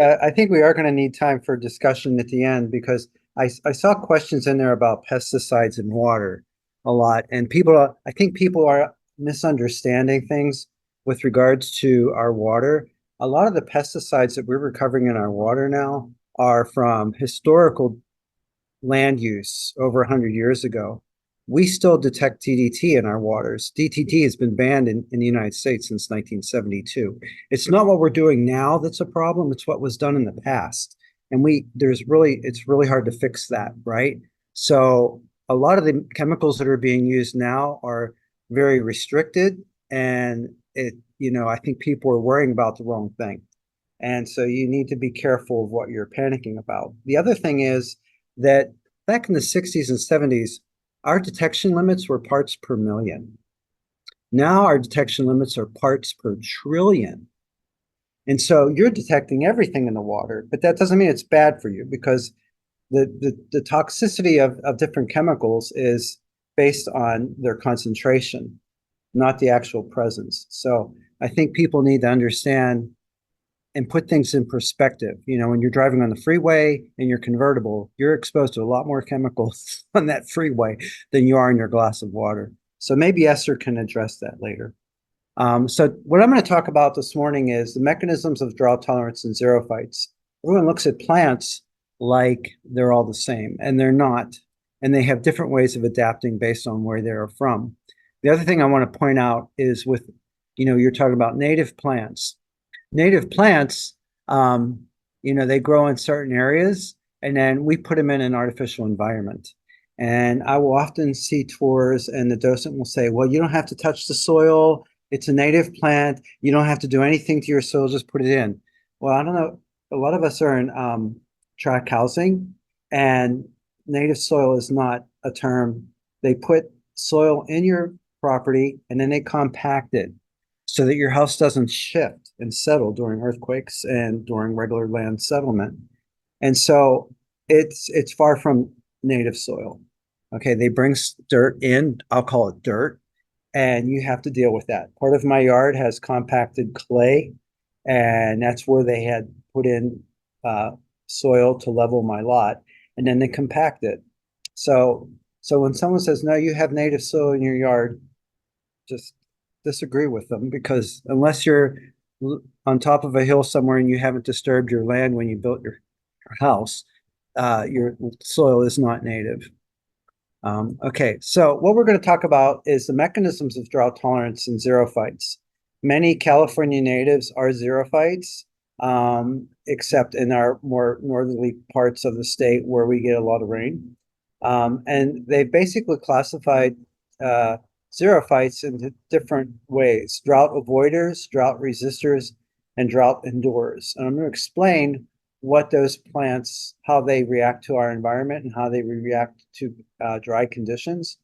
I think we are going to need time for discussion at the end because I saw questions in there about pesticides in water a lot. And I think people are misunderstanding things with regards to our water. A lot of the pesticides that we're recovering in our water now are from historical land use over 100 years ago. We still detect DDT in our waters. DDT has been banned in the United States since 1972. It's not what we're doing now that's a problem, it's what was done in the past. And it's really hard to fix that, right? So a lot of the chemicals that are being used now are very restricted, and I think people are worrying about the wrong thing. And so you need to be careful of what you're panicking about. The other thing is that back in the 60s and 70s, our detection limits were parts per million. Now our detection limits are parts per trillion. And so you're detecting everything in the water, but that doesn't mean it's bad for you, because the toxicity of different chemicals is based on their concentration, not the actual presence. So I think people need to understand and put things in perspective. When you're driving on the freeway in your convertible, you're exposed to a lot more chemicals on that freeway than you are in your glass of water. So maybe Esther can address that later. So what I'm going to talk about this morning is the mechanisms of drought tolerance and xerophytes. Everyone looks at plants like they're all the same, and they're not. And they have different ways of adapting based on where they're from. The other thing I want to point out is you're talking about native plants. Native plants, they grow in certain areas, and then we put them in an artificial environment. And I will often see tours, and the docent will say, well, you don't have to touch the soil. It's a native plant. You don't have to do anything to your soil, just put it in. Well, I don't know. A lot of us are in tract housing, and native soil is not a term. They put soil in your property, and then they compact it so that your house doesn't shift and settle during earthquakes and during regular land settlement. And so it's far from native soil. Okay, they bring dirt in, I'll call it dirt, and you have to deal with that. Part of my yard has compacted clay, and that's where they had put in soil to level my lot, and then they compact it. So when someone says, no, you have native soil in your yard, just disagree with them, because unless you're on top of a hill somewhere and you haven't disturbed your land when you built your house, your soil is not native. Okay, so what we're going to talk about is the mechanisms of drought tolerance and xerophytes. Many California natives are xerophytes, except in our more northerly parts of the state where we get a lot of rain. And they basically classified xerophytes into different ways: drought avoiders, drought resistors, and drought endurers. And I'm going to explain what those plants, how they react to our environment and how they react to dry conditions.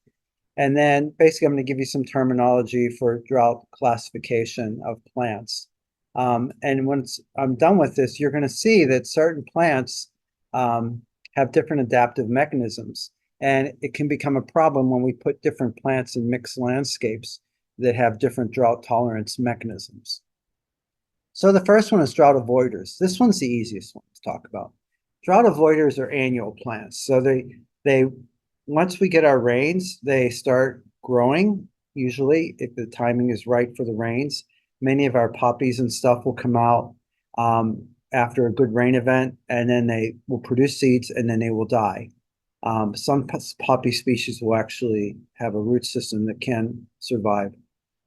And then basically I'm going to give you some terminology for drought classification of plants. And once I'm done with this, you're going to see that certain plants have different adaptive mechanisms. And it can become a problem when we put different plants in mixed landscapes that have different drought tolerance mechanisms. So the first one is drought avoiders. This one's the easiest one to talk about. Drought avoiders are annual plants. So they once we get our rains, they start growing, usually if the timing is right for the rains. Many of our poppies and stuff will come out after a good rain event, and then they will produce seeds, and then they will die. Some poppy species will actually have a root system that can survive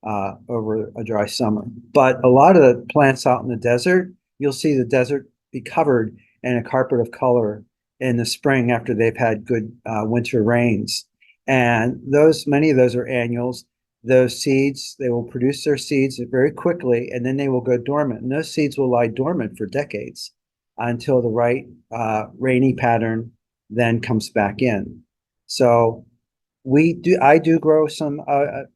over a dry summer. But a lot of the plants out in the desert, you'll see the desert be covered in a carpet of color in the spring after they've had good winter rains. And many of those are annuals. Those seeds, they will produce their seeds very quickly, and then they will go dormant. And those seeds will lie dormant for decades until the right rainy pattern then comes back in. So I do grow some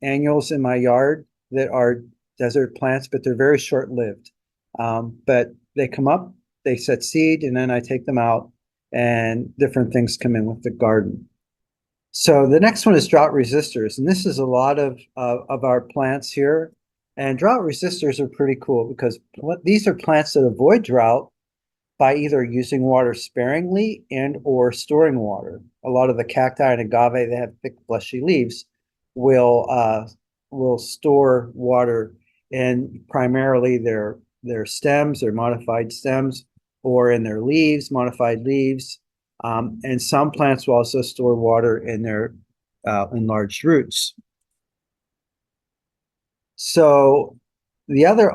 annuals in my yard that are desert plants, but they're very short-lived. But they come up, they set seed, and then I take them out, and different things come in with the garden. So the next one is drought resistors, and this is a lot of our plants here. And drought resistors are pretty cool because these are plants that avoid drought, by either using water sparingly and or storing water. A lot of the cacti and agave that have thick fleshy leaves will store water in primarily their stems, their modified stems, or in their leaves, modified leaves. And some plants will also store water in their enlarged roots. So the other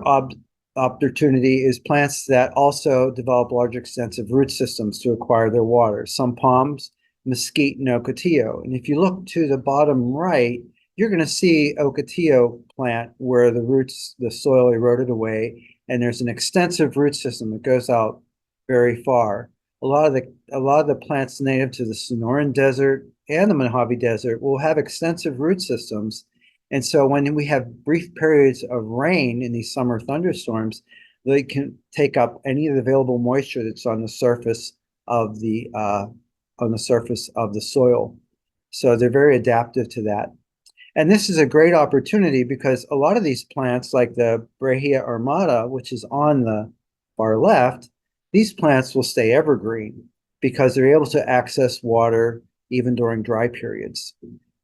opportunity is plants that also develop large extensive root systems to acquire their water. Some palms, mesquite, and ocotillo. And if you look to the bottom right, you're going to see ocotillo plant where the roots, the soil eroded away, and there's an extensive root system that goes out very far. A lot of the plants native to the Sonoran Desert and the Mojave Desert will have extensive root systems, and so when we have brief periods of rain in these summer thunderstorms, they can take up any of the available moisture that's on the surface of the soil. So they're very adaptive to that. And this is a great opportunity because a lot of these plants, like the Brahea armata, which is on the far left, these plants will stay evergreen because they're able to access water even during dry periods.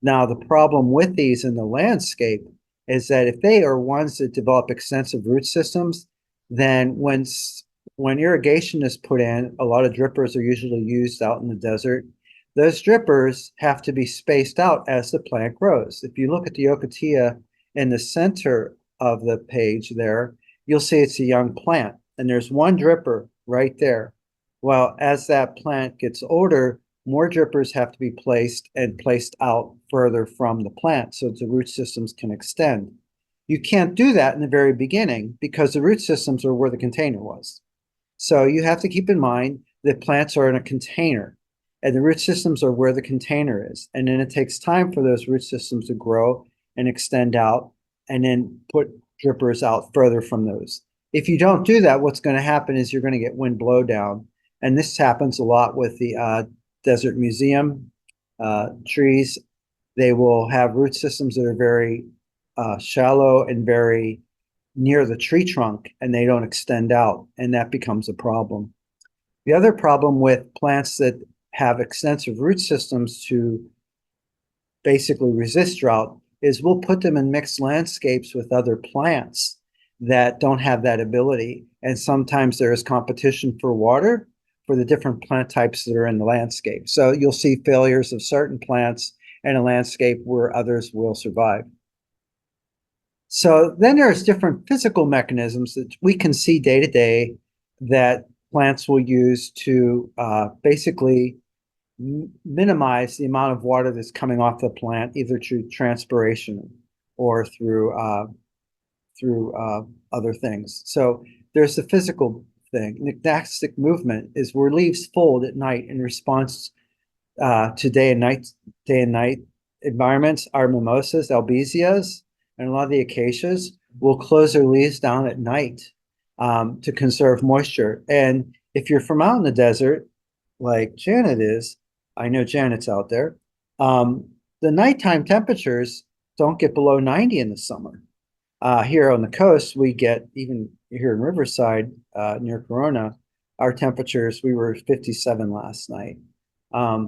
Now, the problem with these in the landscape is that if they are ones that develop extensive root systems, then when irrigation is put in, a lot of drippers are usually used out in the desert. Those drippers have to be spaced out as the plant grows. If you look at the ocotillo in the center of the page there, you'll see it's a young plant, and there's one dripper right there. Well, as that plant gets older, more drippers have to be placed and placed out further from the plant so the root systems can extend. You can't do that in the very beginning because the root systems are where the container was. So you have to keep in mind that plants are in a container and the root systems are where the container is. And then it takes time for those root systems to grow and extend out and then put drippers out further from those. If you don't do that, what's going to happen is you're going to get wind blowdown. And this happens a lot with the desert museum trees. They will have root systems that are very shallow and very near the tree trunk, and they don't extend out, and that becomes a problem. The other problem with plants that have extensive root systems to basically resist drought is we'll put them in mixed landscapes with other plants that don't have that ability. And sometimes there is competition for water for the different plant types that are in the landscape. So you'll see failures of certain plants in a landscape where others will survive. So then there's different physical mechanisms that we can see day to day that plants will use to basically minimize the amount of water that's coming off the plant, either through transpiration or through other things. So there's the physical thing. Nydastic movement is where leaves fold at night in response to day and night environments. Our mimosas, albizzias, and a lot of the acacias will close their leaves down at night to conserve moisture. And if you're from out in the desert, like Janet is, I know Janet's out there, the nighttime temperatures don't get below 90 in the summer. Here on the coast, we get, even here in Riverside, near Corona, our temperatures, we were 57 last night.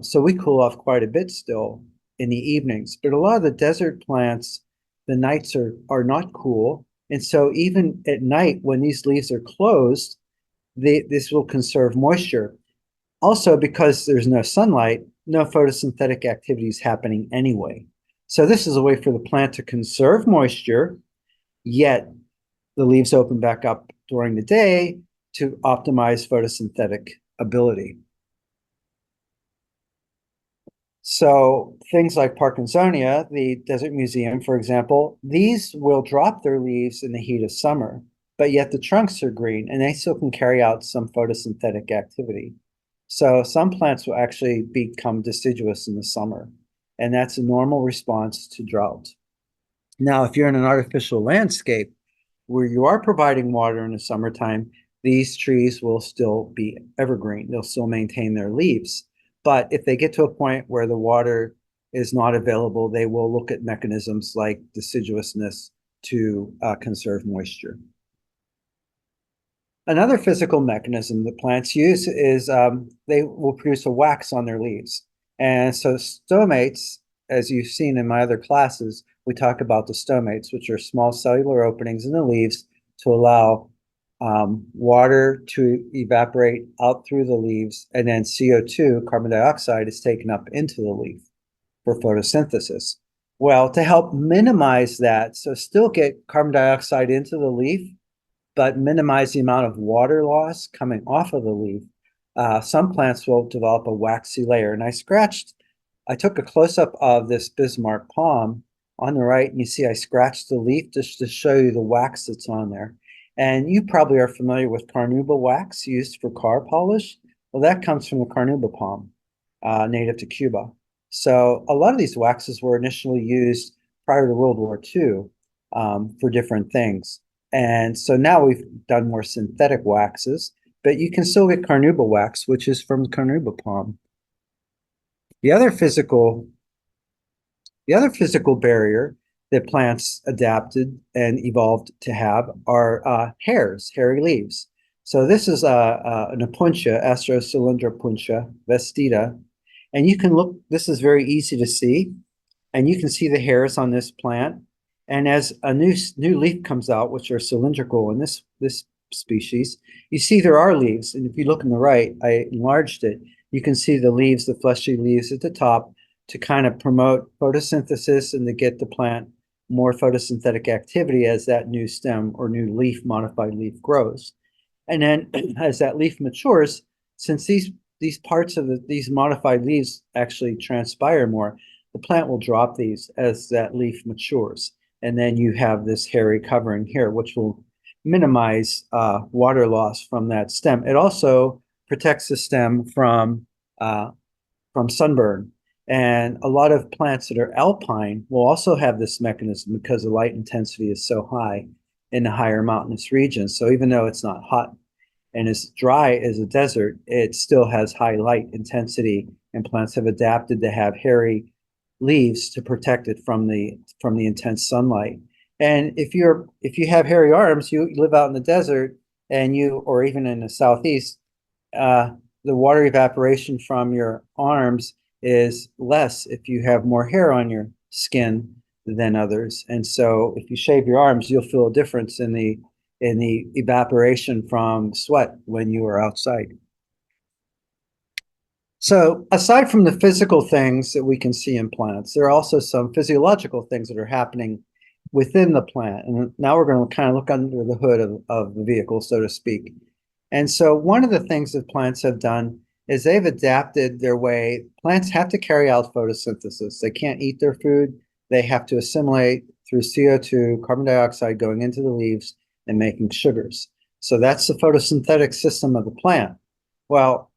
So we cool off quite a bit still in the evenings. But a lot of the desert plants, the nights are not cool. And so even at night, when these leaves are closed, this will conserve moisture. Also, because there's no sunlight, no photosynthetic activity is happening anyway. So this is a way for the plant to conserve moisture, yet the leaves open back up during the day to optimize photosynthetic ability. So things like Parkinsonia, the Desert Museum, for example, these will drop their leaves in the heat of summer, but yet the trunks are green and they still can carry out some photosynthetic activity. So some plants will actually become deciduous in the summer, and that's a normal response to drought. Now, if you're in an artificial landscape where you are providing water in the summertime, these trees will still be evergreen. They'll still maintain their leaves. But if they get to a point where the water is not available, they will look at mechanisms like deciduousness to conserve moisture. Another physical mechanism that plants use is they will produce a wax on their leaves. And so stomates, as you've seen in my other classes, we talk about the stomates, which are small cellular openings in the leaves to allow water to evaporate out through the leaves, and then CO2, carbon dioxide, is taken up into the leaf for photosynthesis. Well, to help minimize that, so still get carbon dioxide into the leaf, but minimize the amount of water loss coming off of the leaf, some plants will develop a waxy layer. And I took a close-up of this Bismarck palm on the right, and you see I scratched the leaf just to show you the wax that's on there. And you probably are familiar with carnauba wax used for car polish. Well, that comes from the carnauba palm, native to Cuba. So a lot of these waxes were initially used prior to World War II for different things. And so now we've done more synthetic waxes, but you can still get carnauba wax, which is from carnauba palm. The other physical barrier that plants adapted and evolved to have are hairs, hairy leaves. So this is an opuntia, Astrocylindra puntia vestita, and you can look. This is very easy to see, and you can see the hairs on this plant. And as a new leaf comes out, which are cylindrical in this species, you see there are leaves. And if you look on the right, I enlarged it. You can see the leaves, the fleshy leaves at the top, to kind of promote photosynthesis and to get the plant more photosynthetic activity as that new stem or new leaf, modified leaf, grows. And then as that leaf matures, since these parts of these modified leaves actually transpire more, the plant will drop these as that leaf matures. And then you have this hairy covering here, which will minimize water loss from that stem. It also protects the stem from sunburn. And a lot of plants that are alpine will also have this mechanism because the light intensity is so high in the higher mountainous regions. So even though it's not hot and as dry as a desert, it still has high light intensity, and plants have adapted to have hairy leaves to protect it from the intense sunlight. And if you have hairy arms, you live out in the desert, or even in the southeast, the water evaporation from your arms is less if you have more hair on your skin than others. And so if you shave your arms, you'll feel a difference in the evaporation from sweat when you are outside. So aside from the physical things that we can see in plants, there are also some physiological things that are happening within the plant. And now we're going to kind of look under the hood of the vehicle, so to speak. And so one of the things that plants have done is they've adapted their way. Plants have to carry out photosynthesis. They can't eat their food. They have to assimilate through CO2, carbon dioxide going into the leaves and making sugars. So that's the photosynthetic system of the plant. Well,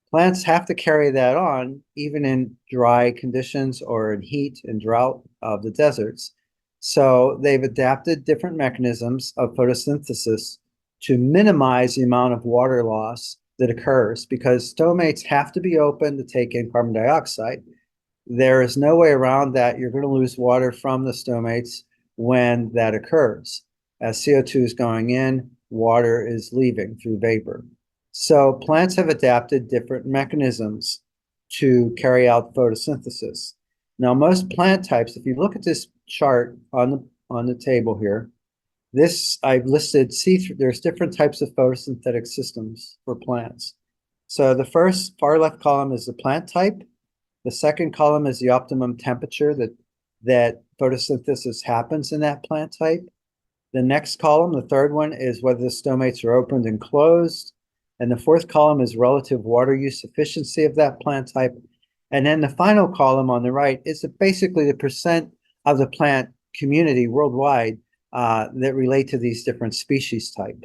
plants have to carry that on even in dry conditions or in heat and drought of the deserts. So they've adapted different mechanisms of photosynthesis to minimize the amount of water loss that occurs, because stomates have to be open to take in carbon dioxide. There is no way around that. You're going to lose water from the stomates when that occurs. As CO2 is going in, water is leaving through vapor. So plants have adapted different mechanisms to carry out photosynthesis. Now, most plant types, if you look at this chart on the table here, I've listed there's different types of photosynthetic systems for plants. So the first far left column is the plant type. The second column is the optimum temperature that photosynthesis happens in that plant type. The next column, the third one, is whether the stomates are opened and closed. And the fourth column is relative water use efficiency of that plant type. And then the final column on the right is basically the percent of the plant community worldwide that relate to these different species type.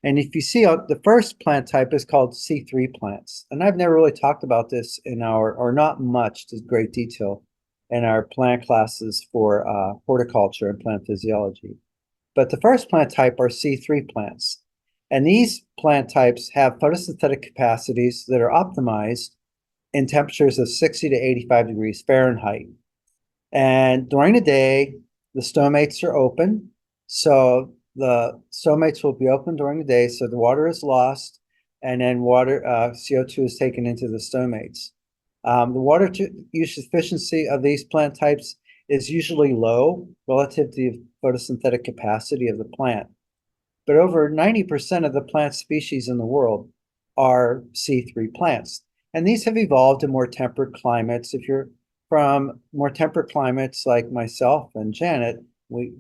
And if you see the first plant type is called C3 plants. And I've never really talked about this or not much to great detail in our plant classes for horticulture and plant physiology. But the first plant type are C3 plants. And these plant types have photosynthetic capacities that are optimized in temperatures of 60 to 85 degrees Fahrenheit. And during the day, the stomates are open. So the stomates will be open during the day, so the water is lost, and then water CO2 is taken into the stomates. The water use efficiency of these plant types is usually low relative to the photosynthetic capacity of the plant. But over 90% of the plant species in the world are C3 plants. And these have evolved in more temperate climates. If you're from more temperate climates like myself and Janet,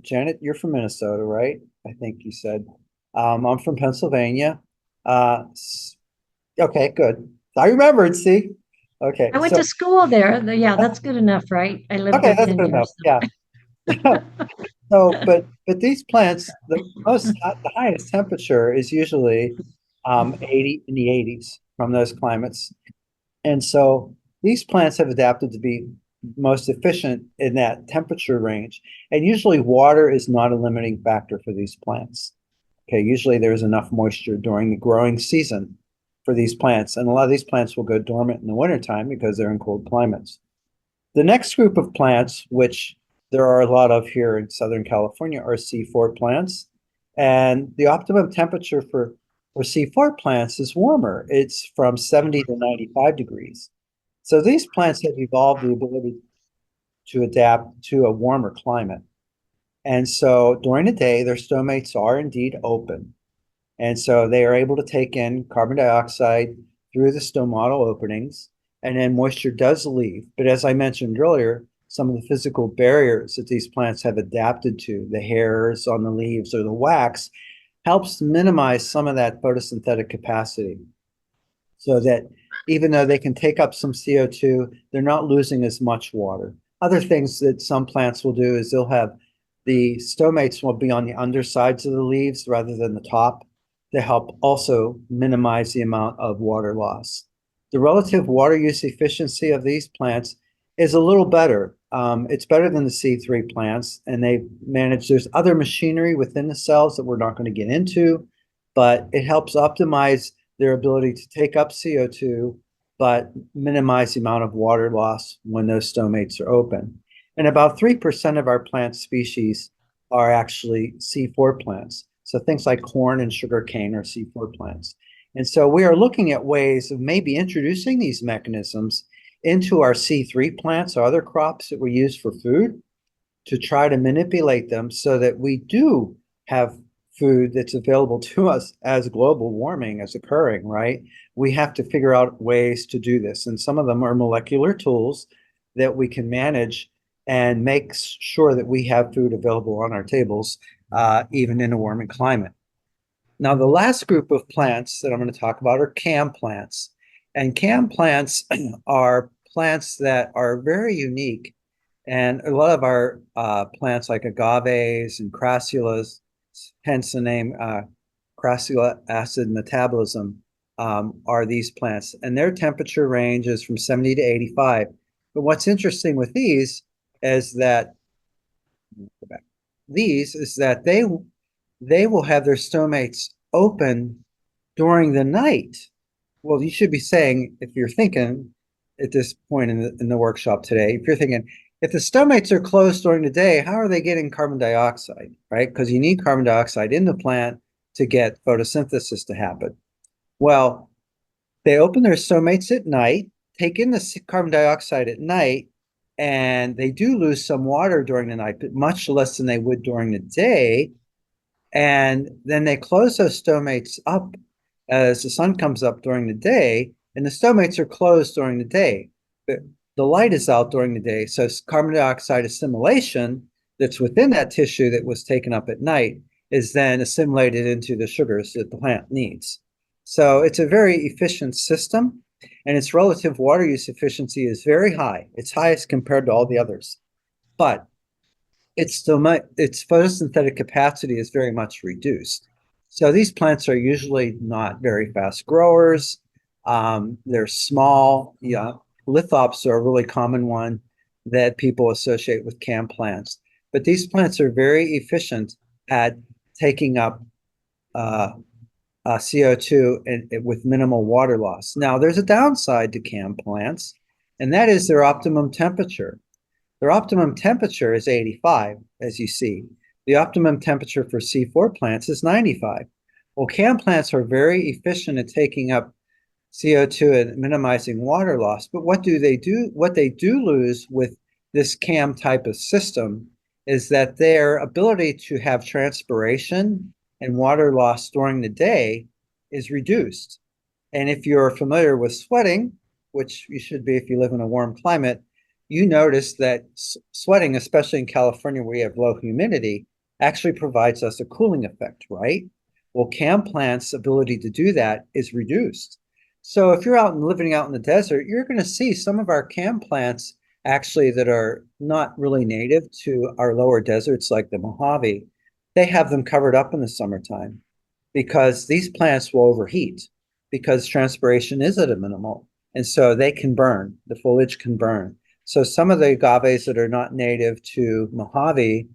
Janet, you're from Minnesota, right? I think you said. I'm from Pennsylvania. Okay, good. I remembered, see? Okay, I went so to school there. Yeah, that's good enough, right? I lived okay, there that's 10 good enough. years. Yeah. So, but these plants, the highest temperature is usually 80 in the 80s from those climates. And so these plants have adapted to be most efficient in that temperature range. And usually water is not a limiting factor for these plants. Okay, usually there's enough moisture during the growing season for these plants. And a lot of these plants will go dormant in the wintertime because they're in cold climates. The next group of plants, which there are a lot of here in Southern California, are C4 plants. And the optimum temperature for C4 plants is warmer. It's from 70 to 95 degrees. So these plants have evolved the ability to adapt to a warmer climate. And so during the day, their stomates are indeed open. And so they are able to take in carbon dioxide through the stomatal openings, and then moisture does leave. But as I mentioned earlier, some of the physical barriers that these plants have adapted to, the hairs on the leaves or the wax, helps minimize some of that photosynthetic capacity so that even though they can take up some CO2, they're not losing as much water. Other things that some plants will do is they'll have the stomates will be on the undersides of the leaves rather than the top to help also minimize the amount of water loss. The relative water use efficiency of these plants is a little better. It's better than the C3 plants, and they manage, there's other machinery within the cells that we're not going to get into, but it helps optimize their ability to take up CO2, but minimize the amount of water loss when those stomates are open. And about 3% of our plant species are actually C4 plants. So things like corn and sugarcane are C4 plants. And so we are looking at ways of maybe introducing these mechanisms into our C3 plants or other crops that we use for food to try to manipulate them so that we do have food that's available to us as global warming is occurring, right? We have to figure out ways to do this. And some of them are molecular tools that we can manage and make sure that we have food available on our tables, even in a warming climate. Now, the last group of plants that I'm going to talk about are CAM plants. And CAM plants are plants that are very unique. And a lot of our plants like agaves and crassulas, hence the name crassula acid metabolism, are these plants. And their temperature range is from 70 to 85. But what's interesting with these is that they will have their stomates open during the night. Well, you should be saying, if you're thinking at this point in the workshop today, if you're thinking, if the stomates are closed during the day, how are they getting carbon dioxide, right? Because you need carbon dioxide in the plant to get photosynthesis to happen. Well, they open their stomates at night, take in the carbon dioxide at night, and they do lose some water during the night, but much less than they would during the day. And then they close those stomates up as the sun comes up during the day, and the stomates are closed during the day. But the light is out during the day, so carbon dioxide assimilation that's within that tissue that was taken up at night is then assimilated into the sugars that the plant needs. So it's a very efficient system, and its relative water use efficiency is very high. It's highest compared to all the others. But its photosynthetic capacity is very much reduced. So these plants are usually not very fast growers. They're small. Yeah, lithops are a really common one that people associate with CAM plants. But these plants are very efficient at taking up CO2 with minimal water loss. Now, there's a downside to CAM plants, and that is their optimum temperature. Their optimum temperature is 85, as you see. The optimum temperature for C4 plants is 95. Well, CAM plants are very efficient at taking up CO2 and minimizing water loss. But what they do lose with this CAM type of system is that their ability to have transpiration and water loss during the day is reduced. And if you're familiar with sweating, which you should be if you live in a warm climate, you notice that sweating, especially in California where you have low humidity, actually provides us a cooling effect, right? Well, CAM plants' ability to do that is reduced. So if you're living out in the desert, you're going to see some of our CAM plants actually that are not really native to our lower deserts like the Mojave. They have them covered up in the summertime because these plants will overheat because transpiration is at a minimal. And so they can burn, the foliage can burn. So some of the agaves that are not native to Mojave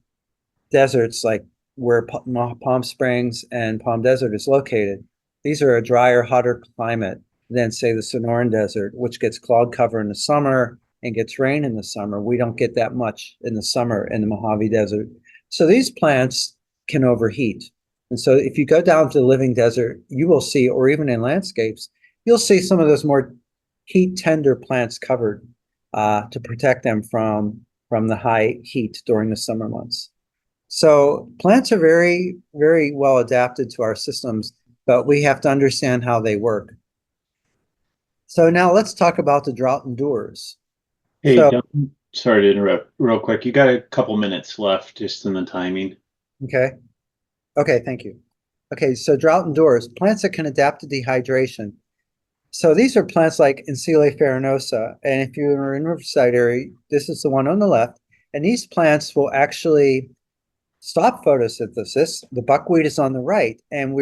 deserts, like where Palm Springs and Palm Desert is located, these are a drier, hotter climate than, say, the Sonoran Desert, which gets cloud cover in the summer and gets rain in the summer. We don't get that much in the summer in the Mojave Desert. So these plants can overheat. And so if you go down to the living desert, you will see, or even in landscapes, you'll see some of those more heat tender plants covered to protect them from the high heat during the summer months. So plants are very, very well adapted to our systems, but we have to understand how they work. So now let's talk about the drought endures. Hey, So, Don, sorry to interrupt real quick. You got a couple minutes left just in the timing. okay. Okay, thank you. Okay, so drought endures, plants that can adapt to dehydration. So these are plants like Encele farinosa, and if you're in Riverside area, this is the one on the left, and these plants will actually stop photosynthesis. The buckwheat is on the right, and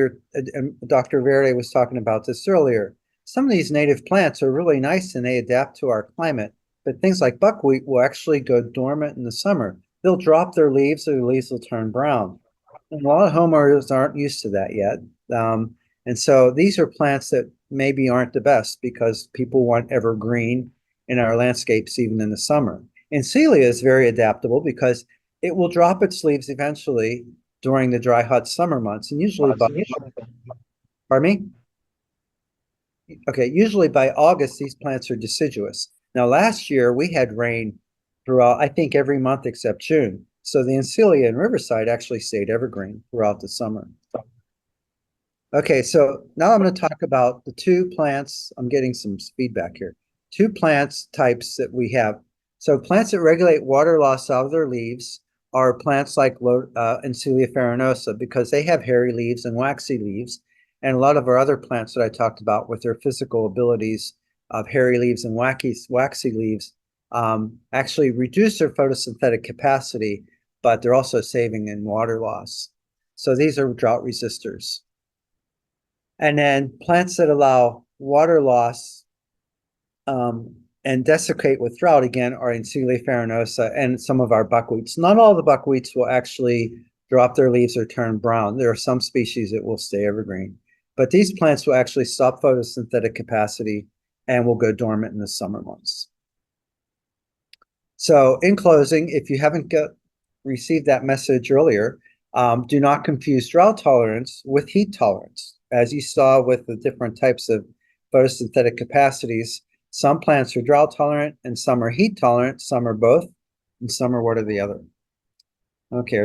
Dr. Verde was talking about this earlier. Some of these native plants are really nice and they adapt to our climate, but things like buckwheat will actually go dormant in the summer. They'll drop their leaves, or their leaves will turn brown. And a lot of homeowners aren't used to that yet. And so these are plants that maybe aren't the best because people want evergreen in our landscapes even in the summer. And Celia is very adaptable because it will drop its leaves eventually during the dry, hot summer months, and usually pardon me? Okay, usually by August, these plants are deciduous. Now, last year we had rain throughout, I think, every month except June. So the Encele in Riverside actually stayed evergreen throughout the summer. Okay, so now I'm going to talk about the two plants. I'm getting some feedback here. Two plants types that we have. So plants that regulate water loss out of their leaves are plants like Encele farinosa because they have hairy leaves and waxy leaves. And a lot of our other plants that I talked about with their physical abilities of hairy leaves and waxy leaves actually reduce their photosynthetic capacity, but they're also saving in water loss. So these are drought resistors. And then plants that allow water loss and desiccate with drought, again, are Encele farinosa and some of our buckwheats. Not all the buckwheats will actually drop their leaves or turn brown. There are some species that will stay evergreen. But these plants will actually stop photosynthetic capacity and will go dormant in the summer months. So in closing, if you haven't received that message earlier, do not confuse drought tolerance with heat tolerance. As you saw with the different types of photosynthetic capacities, some plants are drought tolerant and some are heat tolerant, some are both, and some are one or the other. Okay.